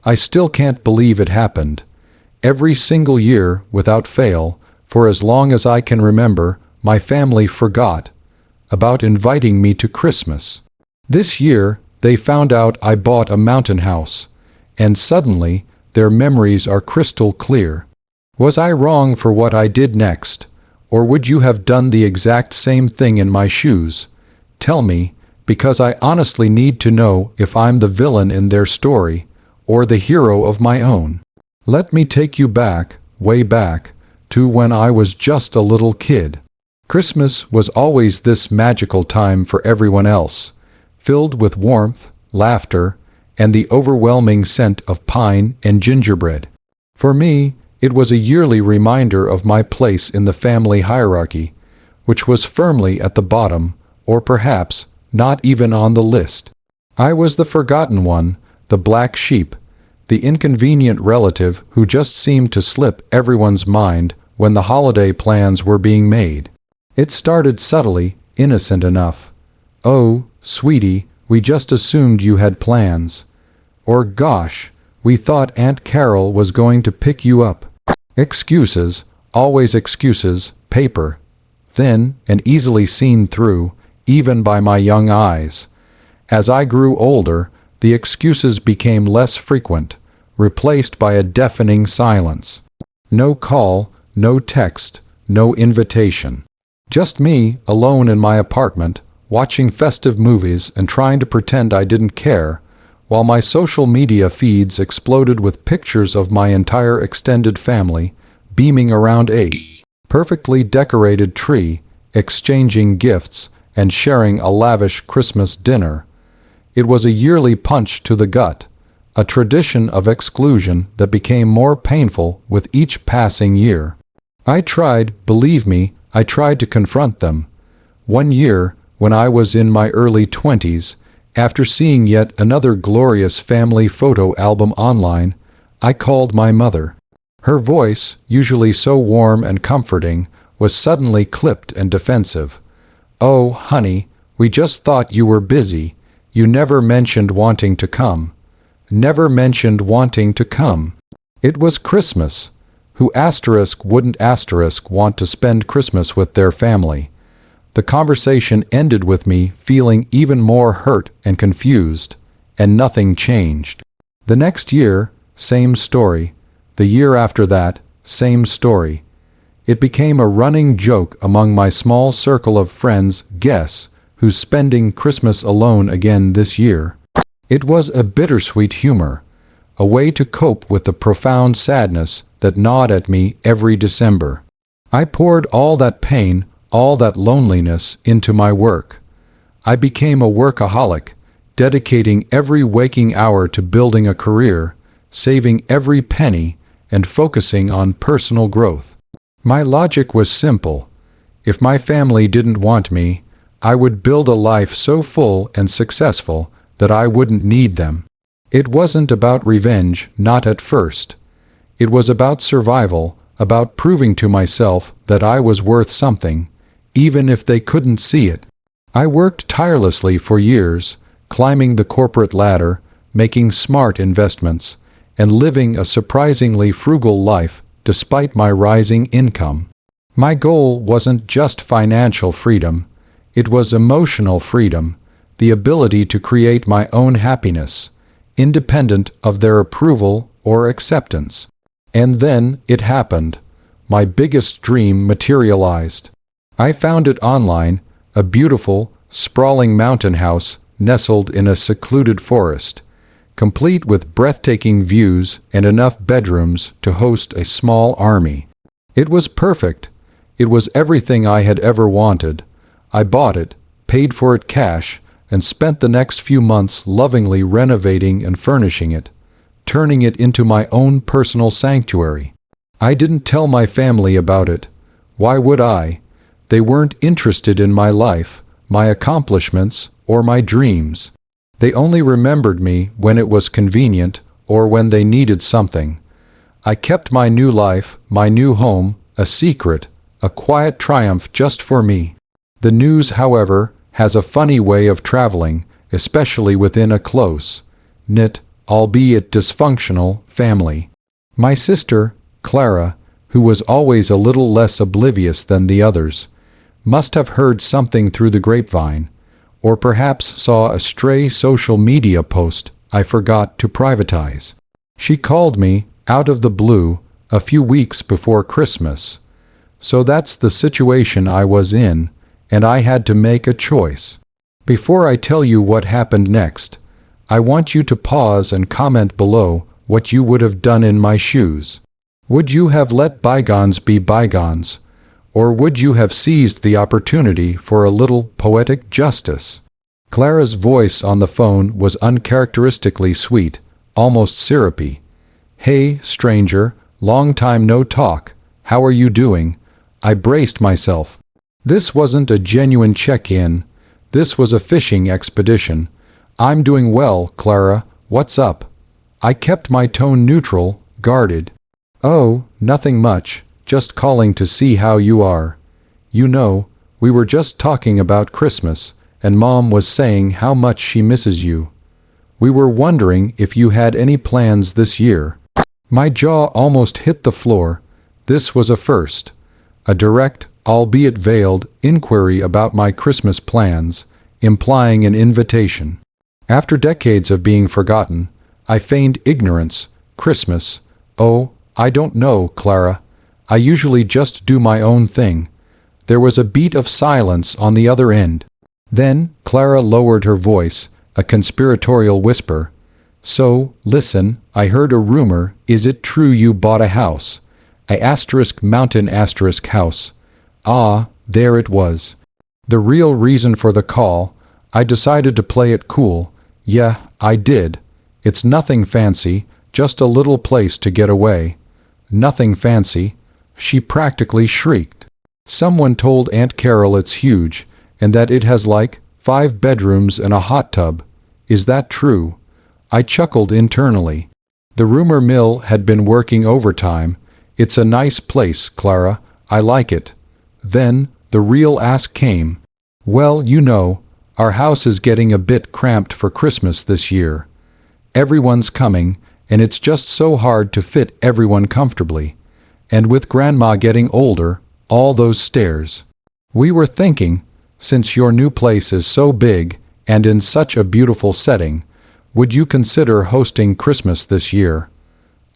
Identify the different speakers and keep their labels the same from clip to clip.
Speaker 1: I still can't believe it happened. Every single year, without fail, for as long as I can remember, my family forgot about inviting me to Christmas. This year, they found out I bought a mountain house, and suddenly, their memories are crystal clear. Was I wrong for what I did next, or would you have done the exact same thing in my shoes? Tell me, because I honestly need to know if I'm the villain in their story, or the hero of my own. Let me take you back, way back, to when I was just a little kid. Christmas was always this magical time for everyone else, filled with warmth, laughter, and the overwhelming scent of pine and gingerbread. For me, it was a yearly reminder of my place in the family hierarchy, which was firmly at the bottom, or perhaps not even on the list. I was the forgotten one, the black sheep, the inconvenient relative who just seemed to slip everyone's mind when the holiday plans were being made. It started subtly, innocent enough. "Oh, sweetie, we just assumed you had plans." Or "Gosh, we thought Aunt Carol was going to pick you up." Excuses, always excuses, paper, thin and easily seen through, even by my young eyes. As I grew older, the excuses became less frequent, replaced by a deafening silence. No call, no text, no invitation. Just me, alone in my apartment, watching festive movies and trying to pretend I didn't care, while my social media feeds exploded with pictures of my entire extended family, beaming around a perfectly decorated tree, exchanging gifts, and sharing a lavish Christmas dinner. It was a yearly punch to the gut, a tradition of exclusion that became more painful with each passing year. I tried, believe me, I tried to confront them. One year, when I was in my early 20s, after seeing yet another glorious family photo album online, I called my mother. Her voice, usually so warm and comforting, was suddenly clipped and defensive. "Oh, honey, we just thought you were busy. You never mentioned wanting to come." Never mentioned wanting to come. It was Christmas. Who wouldn't want to spend Christmas with their family? The conversation ended with me feeling even more hurt and confused, and nothing changed. The next year, same story. The year after that, same story. It became a running joke among my small circle of friends. Guess who's spending Christmas alone again this year? It was a bittersweet humor, a way to cope with the profound sadness that gnawed at me every December. I poured all that pain, all that loneliness into my work. I became a workaholic, dedicating every waking hour to building a career, saving every penny, and focusing on personal growth. My logic was simple. If my family didn't want me, I would build a life so full and successful that I wouldn't need them. It wasn't about revenge, not at first. It was about survival, about proving to myself that I was worth something, even if they couldn't see it. I worked tirelessly for years, climbing the corporate ladder, making smart investments, and living a surprisingly frugal life despite my rising income. My goal wasn't just financial freedom, it was emotional freedom, the ability to create my own happiness, independent of their approval or acceptance. And then it happened. My biggest dream materialized. I found it online, a beautiful, sprawling mountain house nestled in a secluded forest, complete with breathtaking views and enough bedrooms to host a small army. It was perfect. It was everything I had ever wanted. I bought it, paid for it cash, and spent the next few months lovingly renovating and furnishing it, turning it into my own personal sanctuary. I didn't tell my family about it. Why would I? They weren't interested in my life, my accomplishments, or my dreams. They only remembered me when it was convenient or when they needed something. I kept my new life, my new home, a secret, a quiet triumph just for me. The news, however, has a funny way of traveling, especially within a close-knit albeit dysfunctional, family. My sister, Clara, who was always a little less oblivious than the others, must have heard something through the grapevine, or perhaps saw a stray social media post I forgot to privatize. She called me, out of the blue, a few weeks before Christmas. So that's the situation I was in, and I had to make a choice. Before I tell you what happened next, I want you to pause and comment below what you would have done in my shoes. Would you have let bygones be bygones, or would you have seized the opportunity for a little poetic justice? Clara's voice on the phone was uncharacteristically sweet, almost syrupy. "Hey, stranger, long time no talk. How are you doing?" I braced myself. This wasn't a genuine check-in. This was a fishing expedition. "I'm doing well, Clara. What's up?" I kept my tone neutral, guarded. "Oh, nothing much. Just calling to see how you are. You know, we were just talking about Christmas, and Mom was saying how much she misses you. We were wondering if you had any plans this year." My jaw almost hit the floor. This was a first. A direct, albeit veiled, inquiry about my Christmas plans, implying an invitation. After decades of being forgotten, I feigned ignorance. "Christmas? Oh, I don't know, Clara. I usually just do my own thing." There was a beat of silence on the other end. Then Clara lowered her voice, a conspiratorial whisper. "So, listen, I heard a rumor. Is it true you bought a house? Mountain house." Ah, there it was. The real reason for the call. I decided to play it cool. "Yeah, I did. It's nothing fancy, just a little place to get away." "Nothing fancy?" She practically shrieked. "Someone told Aunt Carol it's huge, and that it has like 5 bedrooms and a hot tub. Is that true?" I chuckled internally. The rumor mill had been working overtime. "It's a nice place, Clara. I like it." Then the real ask came. "Well, you know, our house is getting a bit cramped for Christmas this year. Everyone's coming, and it's just so hard to fit everyone comfortably. And with Grandma getting older, all those stairs. We were thinking, since your new place is so big and in such a beautiful setting, would you consider hosting Christmas this year?"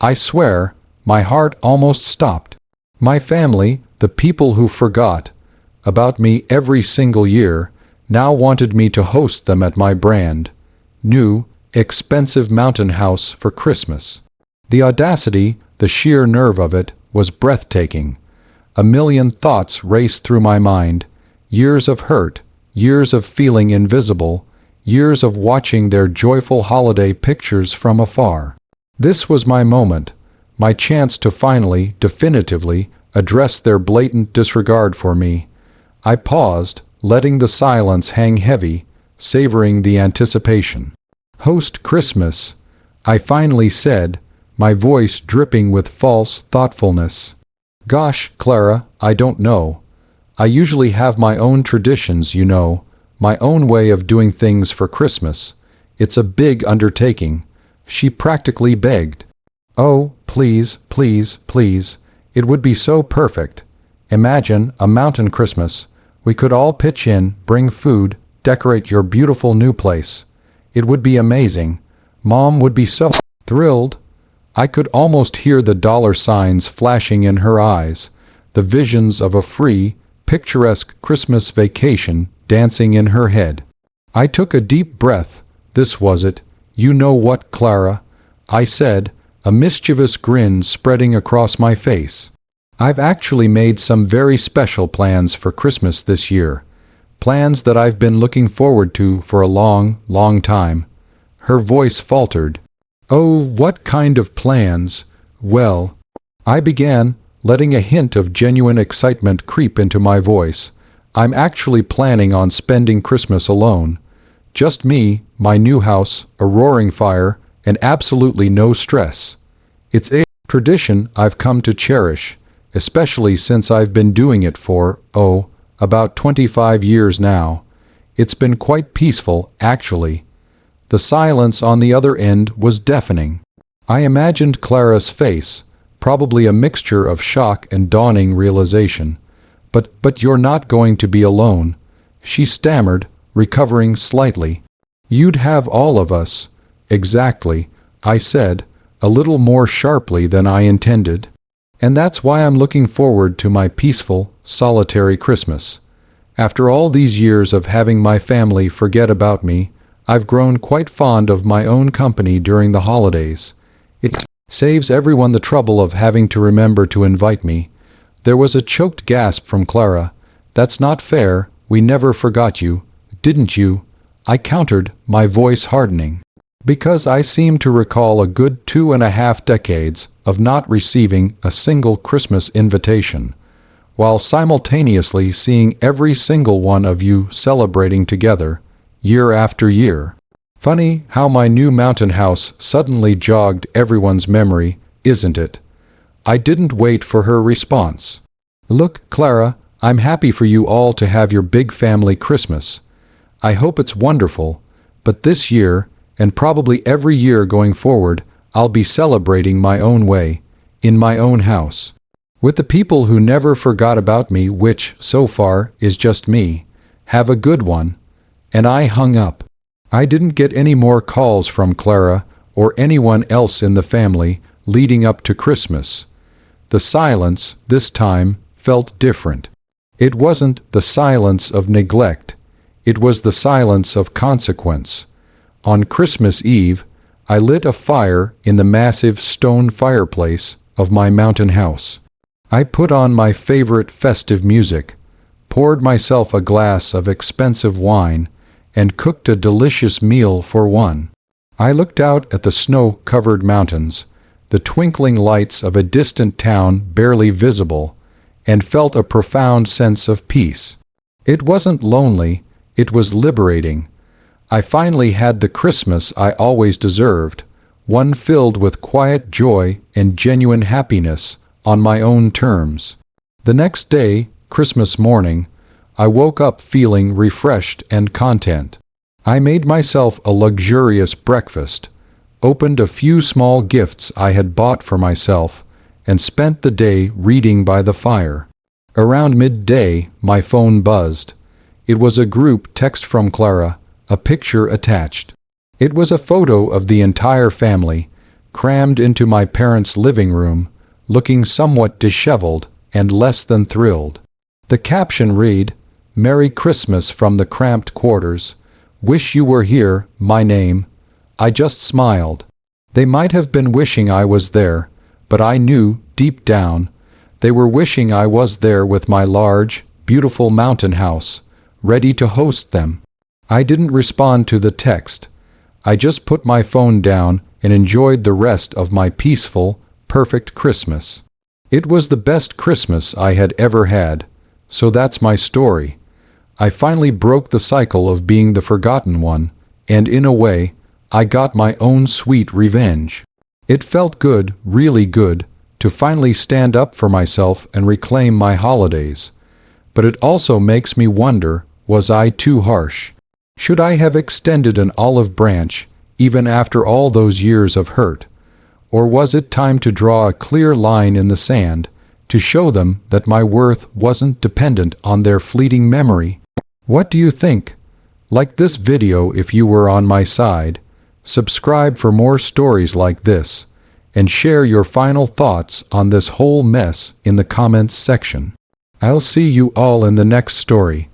Speaker 1: I swear, my heart almost stopped. My family, the people who forgot about me every single year, now wanted me to host them at my brand new, expensive mountain house for Christmas. The audacity, the sheer nerve of it, was breathtaking. A million thoughts raced through my mind. Years of hurt, years of feeling invisible, years of watching their joyful holiday pictures from afar. This was my moment, my chance to finally, definitively, address their blatant disregard for me. I paused, letting the silence hang heavy, savoring the anticipation. "Host Christmas," I finally said, my voice dripping with false thoughtfulness. "Gosh, Clara, I don't know. I usually have my own traditions, you know, my own way of doing things for Christmas. It's a big undertaking." She practically begged. "Oh, please, please, please. It would be so perfect. Imagine a mountain Christmas. We could all pitch in, bring food, decorate your beautiful new place. It would be amazing. Mom would be so thrilled." I could almost hear the dollar signs flashing in her eyes, the visions of a free, picturesque Christmas vacation dancing in her head. I took a deep breath. This was it. "You know what, Clara?" I said, a mischievous grin spreading across my face. "I've actually made some very special plans for Christmas this year. Plans that I've been looking forward to for a long, long time." Her voice faltered. "Oh, what kind of plans?" "Well," I began, letting a hint of genuine excitement creep into my voice. "I'm actually planning on spending Christmas alone. Just me, my new house, a roaring fire, and absolutely no stress. It's a tradition I've come to cherish, especially since I've been doing it for, about 25 years now. It's been quite peaceful, actually." The silence on the other end was deafening. I imagined Clara's face, probably a mixture of shock and dawning realization. But you're not going to be alone," she stammered, recovering slightly. "You'd have all of us." "Exactly," I said, a little more sharply than I intended. "And that's why I'm looking forward to my peaceful, solitary Christmas. After all these years of having my family forget about me, I've grown quite fond of my own company during the holidays. It saves everyone the trouble of having to remember to invite me." There was a choked gasp from Clara. "That's not fair. We never forgot you, didn't you?" I countered, my voice hardening. Because I seem to recall a good 2.5 decades of not receiving a single Christmas invitation, while simultaneously seeing every single one of you celebrating together, year after year. Funny how my new mountain house suddenly jogged everyone's memory, isn't it? I didn't wait for her response. "Look, Clara, I'm happy for you all to have your big family Christmas. I hope it's wonderful, but this year, and probably every year going forward, I'll be celebrating my own way, in my own house, with the people who never forgot about me, which, so far, is just me. Have a good one." And I hung up. I didn't get any more calls from Clara or anyone else in the family leading up to Christmas. The silence, this time, felt different. It wasn't the silence of neglect. It was the silence of consequence. On Christmas Eve, I lit a fire in the massive stone fireplace of my mountain house. I put on my favorite festive music, poured myself a glass of expensive wine, and cooked a delicious meal for one. I looked out at the snow-covered mountains, the twinkling lights of a distant town barely visible, and felt a profound sense of peace. It wasn't lonely, it was liberating. I finally had the Christmas I always deserved, one filled with quiet joy and genuine happiness on my own terms. The next day, Christmas morning, I woke up feeling refreshed and content. I made myself a luxurious breakfast, opened a few small gifts I had bought for myself, and spent the day reading by the fire. Around midday, my phone buzzed. It was a group text from Clara, a picture attached. It was a photo of the entire family, crammed into my parents' living room, looking somewhat disheveled and less than thrilled. The caption read, "Merry Christmas from the cramped quarters. Wish you were here, my name." I just smiled. They might have been wishing I was there, but I knew, deep down, they were wishing I was there with my large, beautiful mountain house, ready to host them. I didn't respond to the text. I just put my phone down and enjoyed the rest of my peaceful, perfect Christmas. It was the best Christmas I had ever had. So that's my story. I finally broke the cycle of being the forgotten one, and in a way, I got my own sweet revenge. It felt good, really good, to finally stand up for myself and reclaim my holidays. But it also makes me wonder, was I too harsh? Should I have extended an olive branch, even after all those years of hurt? Or was it time to draw a clear line in the sand, to show them that my worth wasn't dependent on their fleeting memory? What do you think? Like this video if you were on my side, subscribe for more stories like this, and share your final thoughts on this whole mess in the comments section. I'll see you all in the next story.